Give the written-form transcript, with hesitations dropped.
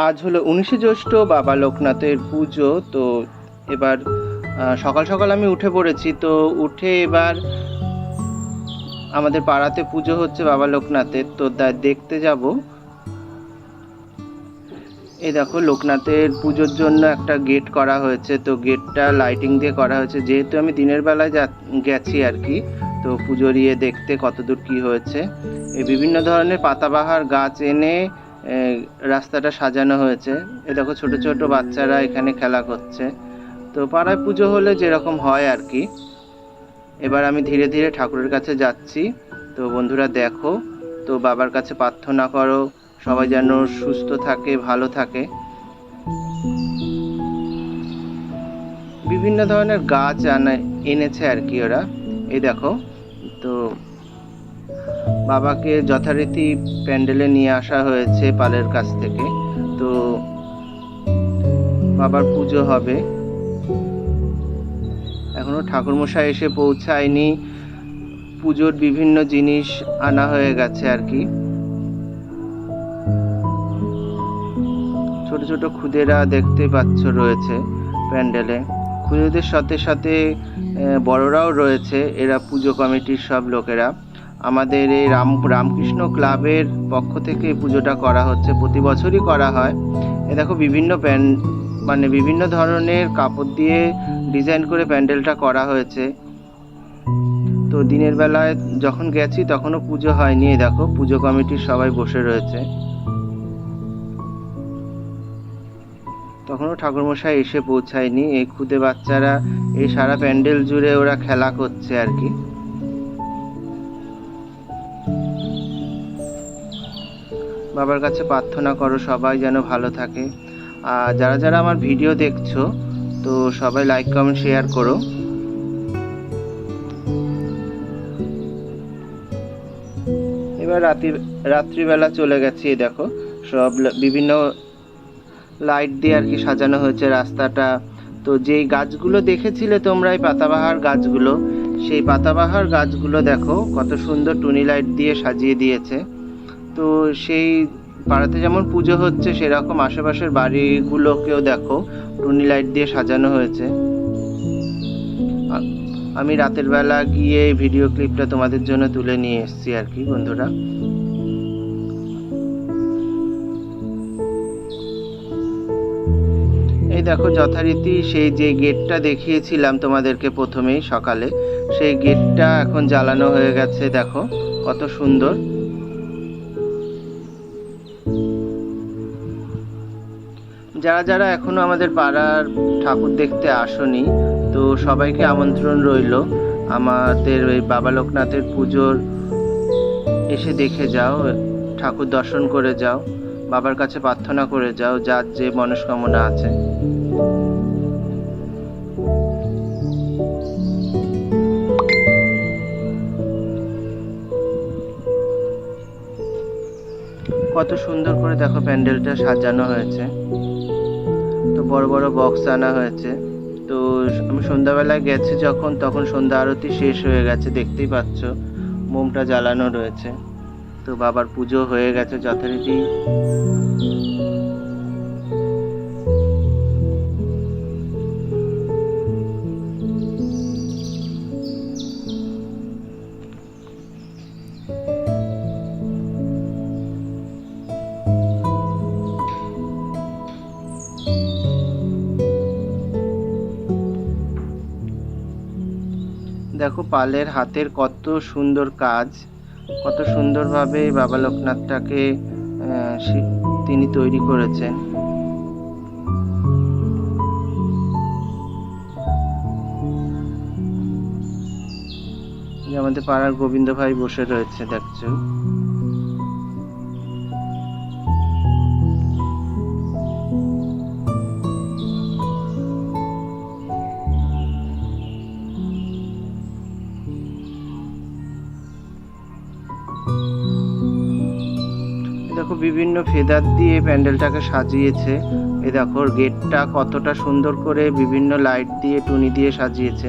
আজ হলো 19শে জ্যৈষ্ঠ, বাবা লোকনাথের পুজো। তো এবার সকাল সকাল আমি উঠে পড়েছি। তো উঠে এবার আমাদের পাড়াতে পুজো হচ্ছে বাবা লোকনাথের, তো দেখতে যাব। এই দেখো, লোকনাথের পুজোর জন্য একটা গেট করা হয়েছে। তো গেটটা লাইটিং দিয়ে করা হয়েছে, যেহেতু আমি দিনের বেলায় গেছি আর কি। তো পুজোর দেখতে কতদূর কি হয়েছে। এই বিভিন্ন ধরনের পাতাবাহার গাছ এনে রাস্তাটা সাজানো হয়েছে। এ দেখো, ছোট ছোট বাচ্চারা এখানে খেলা করছে। তো পাড়ায় পুজো হলে যেরকম হয় আর কি। এবার আমি ধীরে ধীরে ঠাকুরের কাছে যাচ্ছি। তো বন্ধুরা দেখো, তো বাবার কাছে প্রার্থনা করো সবাই যেন সুস্থ থাকে, ভালো থাকে। বিভিন্ন ধরনের গাছ এনেছে আর কি ওরা। এই দেখো, তো বাবাকে যথারীতি প্যান্ডেলে নিয়ে আসা হয়েছে পালের কাছ থেকে। তো বাবার পুজো হবে। এখনো ঠাকুরমশাই এসে পৌঁছায়নি। পুজোর বিভিন্ন জিনিস আনা হয়ে গেছে আর কি। ছোট ছোট খুদেরা দেখতে পাচ্ছ রয়েছে প্যান্ডেলে। খুদেদের সাথে সাথে বড়রাও রয়েছে। এরা পুজো কমিটির সব লোকেরা। আমাদের এই রামকৃষ্ণ ক্লাবের পক্ষ থেকে পুজোটা করা হচ্ছে, প্রতি বছরই করা হয়। এ দেখো, বিভিন্ন ধরনের কাপড় দিয়ে ডিজাইন করে প্যান্ডেলটা করা হয়েছে। তো দিনের বেলায় যখন গেছি তখনও পুজো হয়নি। দেখো, পুজো কমিটির সবাই বসে রয়েছে। তখনও ঠাকুরমশাই এসে পৌঁছায়নি। এই খুদে বাচ্চারা এই সারা প্যান্ডেল জুড়ে ওরা খেলা করছে আর কি। বাবার কাছে প্রার্থনা করো সবাই যেন ভালো থাকে। আর যারা যারা আমার ভিডিও দেখছো, তো সবাই লাইক কমেন্ট শেয়ার করো। এবার রাত্রিবেলা চলে গেছি। দেখো, সব বিভিন্ন লাইট দিয়ে আর কি সাজানো হয়েছে রাস্তাটা। তো যেই গাছগুলো দেখেছিলে তোমরা, এই পাতাবাহার গাছগুলো, সেই পাতাবাহার গাছগুলো দেখো কত সুন্দর টুনি লাইট দিয়ে সাজিয়ে দিয়েছে। তো সেই পাড়াতে যেমন পুজো হচ্ছে, সেরকম আশেপাশের বাড়িগুলোকেও দেখো টুনি লাইট দিয়ে সাজানো হয়েছে। আমি রাতের বেলা গিয়ে ভিডিও ক্লিপটা তোমাদের জন্য তুলে নিয়ে এসেছি আর কি বন্ধুরা। এই দেখো, যথারীতি সেই যে গেটটা দেখিয়েছিলাম তোমাদেরকে প্রথমেই সকালে, সেই গেটটা এখন জ্বালানো হয়ে গেছে। দেখো কত সুন্দর। যারা যারা এখনো আমাদের পাড়ার ঠাকুর দেখতে আসোনি, তো সবাইকে আমন্ত্রণ রইল আমাদের ওই বাবা লোকনাথের পুজোর এসে দেখে যাও, ঠাকুর দর্শন করে যাও, বাবার কাছে প্রার্থনা করে যাও যার যে মনস্কামনা আছে। কত সুন্দর করে দেখো প্যান্ডেলটা সাজানো হয়েছে। তো বড় বড় বক্স আনা হয়েছে। তো আমি সন্ধ্যাবেলায় গেছি যখন, তখন সন্ধ্যা আরতি শেষ হয়ে গেছে, দেখতেই পাচ্ছ মোমটা জ্বালানো রয়েছে। তো বাবার পুজো হয়ে গেছে যথারীতি। দেখো, পালের হাতের কত সুন্দর কাজ, কত সুন্দরভাবে বাবা লোকনাথটাকে তিনি তৈরি করেছেন। আমাদের পাড়ার গোবিন্দ ভাই বসে রয়েছে, দেখছো। দেখো, বিভিন্ন ফেদার দিয়ে প্যান্ডেলটাকে সাজিয়েছে। এই দেখো, গেটটা কতটা সুন্দর করে বিভিন্ন লাইট দিয়ে টুনি দিয়ে সাজিয়েছে।